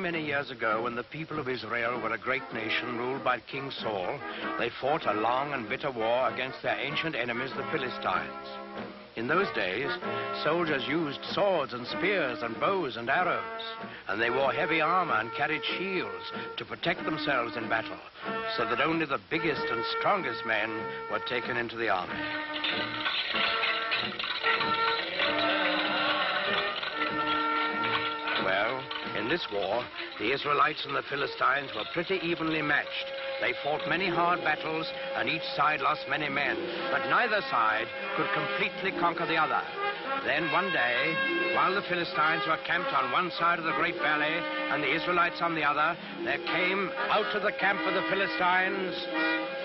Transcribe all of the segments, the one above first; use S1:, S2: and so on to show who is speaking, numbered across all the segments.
S1: Many years ago, when the people of Israel were a great nation ruled by King Saul, they fought a long and bitter war against their ancient enemies, the Philistines. In those days, soldiers used swords and spears and bows and arrows, and they wore heavy armor and carried shields to protect themselves in battle, so that only the biggest and strongest men were taken into the army. Well, in this war, the Israelites and the Philistines were pretty evenly matched. They fought many hard battles, and each side lost many men, but neither side could completely conquer the other. Then one day, while the Philistines were camped on one side of the great valley and the Israelites on the other, there came out of the camp of the Philistines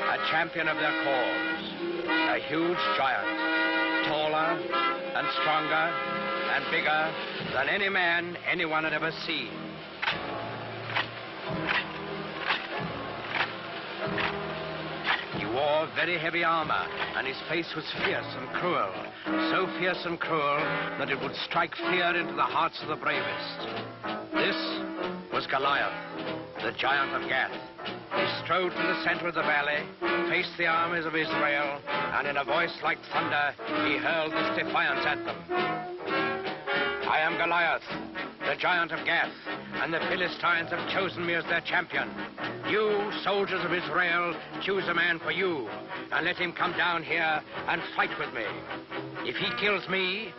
S1: a champion of their cause, a huge giant, taller and stronger and bigger than any man anyone had ever seen. He wore very heavy armor, and his face was fierce and cruel, so fierce and cruel that it would strike fear into the hearts of the bravest. This was Goliath, the giant of Gath. He strode to the center of the valley, faced the armies of Israel, and in a voice like thunder, he hurled this defiance at them. I am Goliath, the giant of Gath, and the Philistines have chosen me as their champion. You, soldiers of Israel, choose a man for you, and let him come down here and fight with me. If he kills me,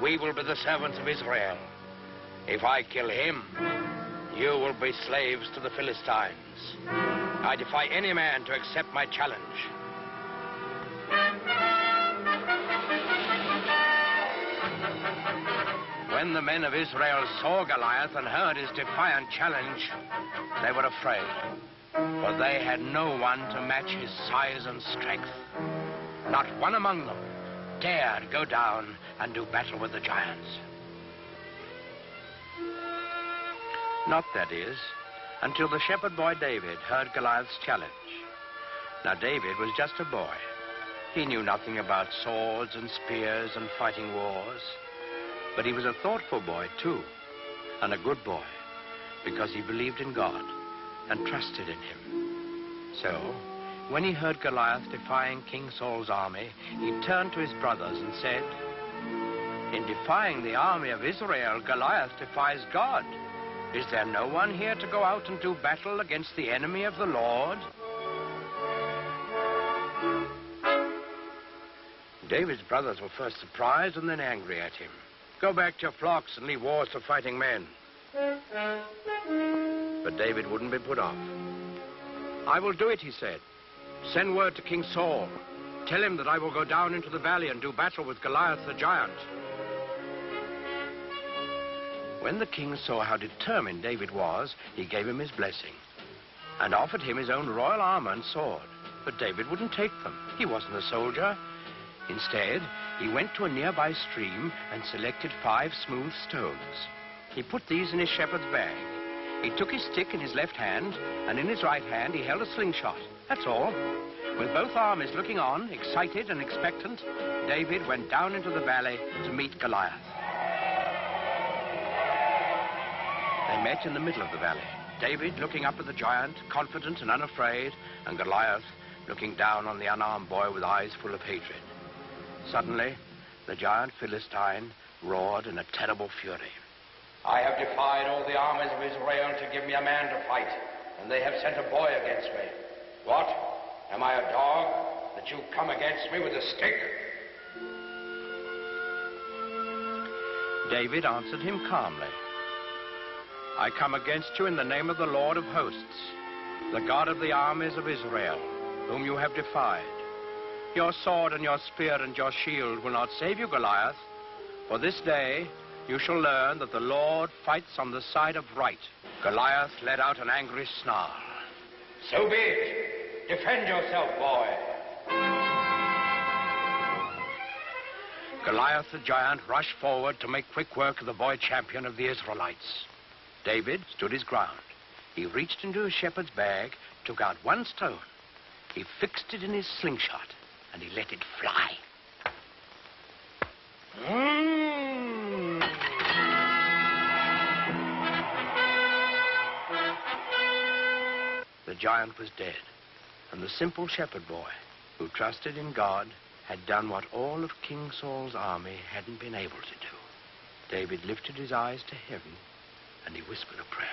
S1: we will be the servants of Israel. If I kill him, you will be slaves to the Philistines. I defy any man to accept my challenge. When the men of Israel saw Goliath and heard his defiant challenge, they were afraid, for they had no one to match his size and strength. Not one among them dared go down and do battle with the giants. Not, that is, until the shepherd boy David heard Goliath's challenge. Now, David was just a boy. He knew nothing about swords and spears and fighting wars. But he was a thoughtful boy, too, and a good boy, because he believed in God and trusted in him. So, when he heard Goliath defying King Saul's army, he turned to his brothers and said, "In defying the army of Israel, Goliath defies God. Is there no one here to go out and do battle against the enemy of the Lord?" David's brothers were first surprised and then angry at him. "Go back to your flocks and leave wars to fighting men." But David wouldn't be put off. "I will do it," he said. "Send word to King Saul. Tell him that I will go down into the valley and do battle with Goliath the giant." When the king saw how determined David was, he gave him his blessing and offered him his own royal armor and sword. But David wouldn't take them. He wasn't a soldier. Instead, he went to a nearby stream and selected 5 smooth stones. He put these in his shepherd's bag. He took his stick in his left hand, and in his right hand he held a slingshot. That's all. With both armies looking on, excited and expectant, David went down into the valley to meet Goliath. They met in the middle of the valley. David looking up at the giant, confident and unafraid, and Goliath looking down on the unarmed boy with eyes full of hatred. Suddenly, the giant Philistine roared in a terrible fury. "I have defied all the armies of Israel to give me a man to fight, and they have sent a boy against me. What? Am I a dog that you come against me with a stick?" David answered him calmly. "I come against you in the name of the Lord of hosts, the God of the armies of Israel, whom you have defied. Your sword and your spear and your shield will not save you, Goliath, for this day you shall learn that the Lord fights on the side of right." Goliath let out an angry snarl. So be it. Defend yourself, boy. Goliath the giant rushed forward to make quick work of the boy champion of the Israelites. David stood his ground. He reached into his shepherd's bag, took out one stone. He fixed it in his slingshot, and he let it fly. The giant was dead, and the simple shepherd boy, who trusted in God, had done what all of King Saul's army hadn't been able to do. David lifted his eyes to heaven, and he whispered a prayer.